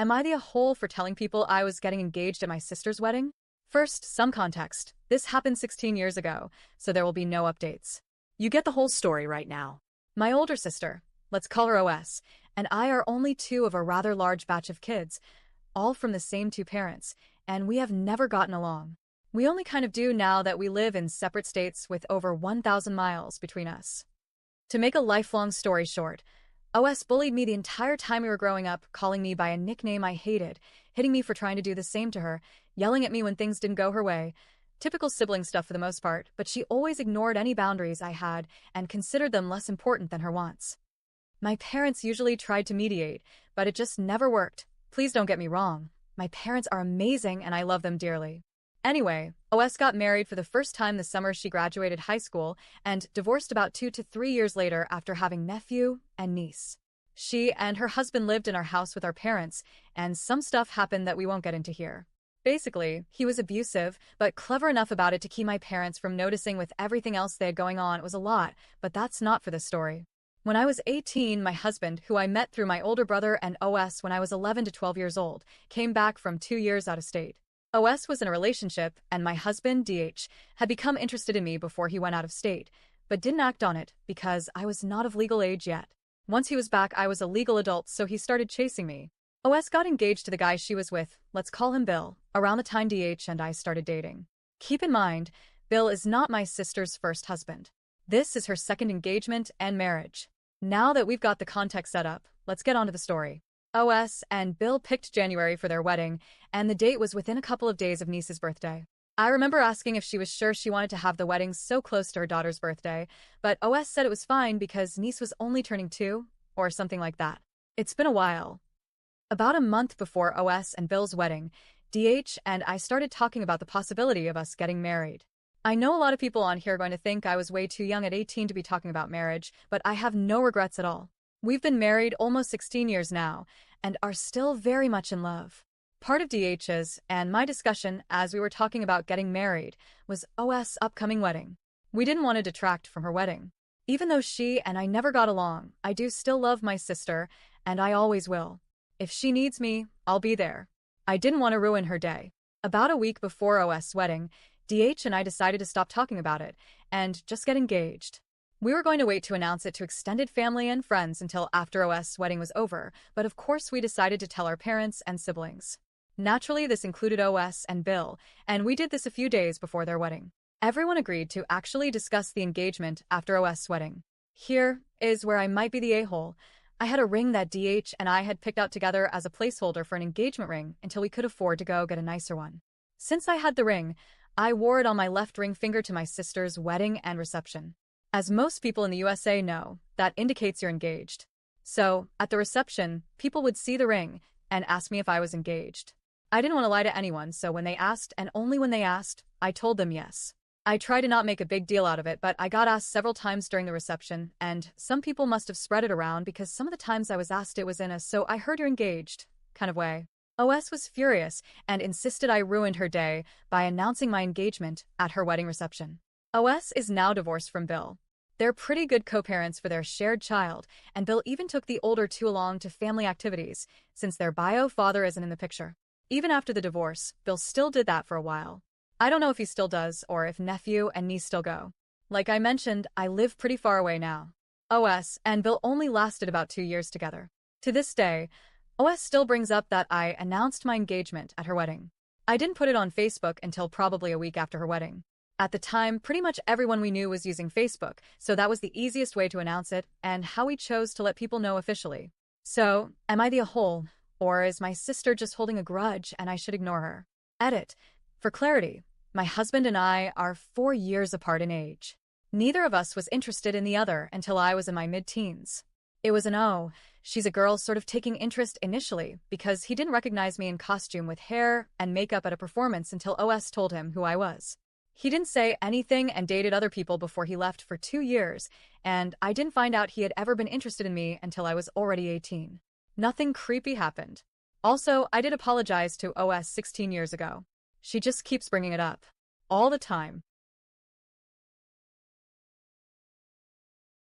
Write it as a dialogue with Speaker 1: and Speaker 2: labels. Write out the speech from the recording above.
Speaker 1: am I the a-hole for telling people I was getting engaged at my sister's wedding? First, some context. This happened 16 years ago, so there will be no updates. You get the whole story right now. My older sister, let's call her OS, and I are only two of a rather large batch of kids, all from the same two parents, and we have never gotten along. We only kind of do now that we live in separate states with over 1,000 miles between us. To make a lifelong story short, OS bullied me the entire time we were growing up, calling me by a nickname I hated, hitting me for trying to do the same to her, yelling at me when things didn't go her way. Typical sibling stuff for the most part, but she always ignored any boundaries I had and considered them less important than her wants. My parents usually tried to mediate, but it just never worked. Please don't get me wrong. My parents are amazing and I love them dearly. Anyway, OS got married for the first time the summer she graduated high school and divorced about 2 to 3 years later after having nephew and niece. She and her husband lived in our house with our parents, and some stuff happened that we won't get into here. Basically, he was abusive, but clever enough about it to keep my parents from noticing. With everything else they had going on, it was a lot, but that's not for the story. When I was 18, my husband, who I met through my older brother and OS when I was 11 to 12 years old, came back from 2 years out of state. OS was in a relationship, and my husband, DH, had become interested in me before he went out of state, but didn't act on it because I was not of legal age yet. Once he was back, I was a legal adult, so he started chasing me. OS got engaged to the guy she was with, let's call him Bill, around the time DH and I started dating. Keep in mind, Bill is not my sister's first husband. This is her second engagement and marriage. Now that we've got the context set up, let's get on to the story. OS and Bill picked January for their wedding, and the date was within a couple of days of niece's birthday. I remember asking if she was sure she wanted to have the wedding so close to her daughter's birthday, but OS said it was fine because niece was only turning 2, or something like that. It's been a while. About a month before OS and Bill's wedding, DH and I started talking about the possibility of us getting married. I know a lot of people on here are going to think I was way too young at 18 to be talking about marriage, but I have no regrets at all. We've been married almost 16 years now, and are still very much in love. Part of DH's and my discussion as we were talking about getting married was OS' upcoming wedding. We didn't want to detract from her wedding. Even though she and I never got along, I do still love my sister, and I always will. If she needs me, I'll be there. I didn't want to ruin her day. About a week before OS' wedding, DH and I decided to stop talking about it and just get engaged. We were going to wait to announce it to extended family and friends until after OS' wedding was over, but of course we decided to tell our parents and siblings. Naturally, this included OS and Bill, and we did this a few days before their wedding. Everyone agreed to actually discuss the engagement after OS' wedding. Here is where I might be the a-hole. I had a ring that DH and I had picked out together as a placeholder for an engagement ring until we could afford to go get a nicer one. Since I had the ring, I wore it on my left ring finger to my sister's wedding and reception. As most people in the USA know, that indicates you're engaged. So, at the reception, people would see the ring and ask me if I was engaged. I didn't want to lie to anyone, so when they asked, and only when they asked, I told them yes. I tried to not make a big deal out of it, but I got asked several times during the reception, and some people must have spread it around because some of the times I was asked it was in a "so I heard you're engaged" kind of way. OS was furious and insisted I ruined her day by announcing my engagement at her wedding reception. OS is now divorced from Bill. They're pretty good co-parents for their shared child, and Bill even took the older two along to family activities, since their bio father isn't in the picture. Even after the divorce, Bill still did that for a while. I don't know if he still does or if nephew and niece still go. Like I mentioned, I live pretty far away now. OS and Bill only lasted about 2 years together. To this day, OS still brings up that I announced my engagement at her wedding. I didn't put it on Facebook until probably a week after her wedding. At the time, pretty much everyone we knew was using Facebook, so that was the easiest way to announce it and how we chose to let people know officially. So, am I the a-hole, or is my sister just holding a grudge and I should ignore her? Edit. For clarity, my husband and I are 4 years apart in age. Neither of us was interested in the other until I was in my mid-teens. It was an "oh, she's a girl" sort of taking interest initially because he didn't recognize me in costume with hair and makeup at a performance until OS told him who I was. He didn't say anything and dated other people before he left for 2 years, and I didn't find out he had ever been interested in me until I was already 18. Nothing creepy happened. Also, I did apologize to OS 16 years ago. She just keeps bringing it up. All the time.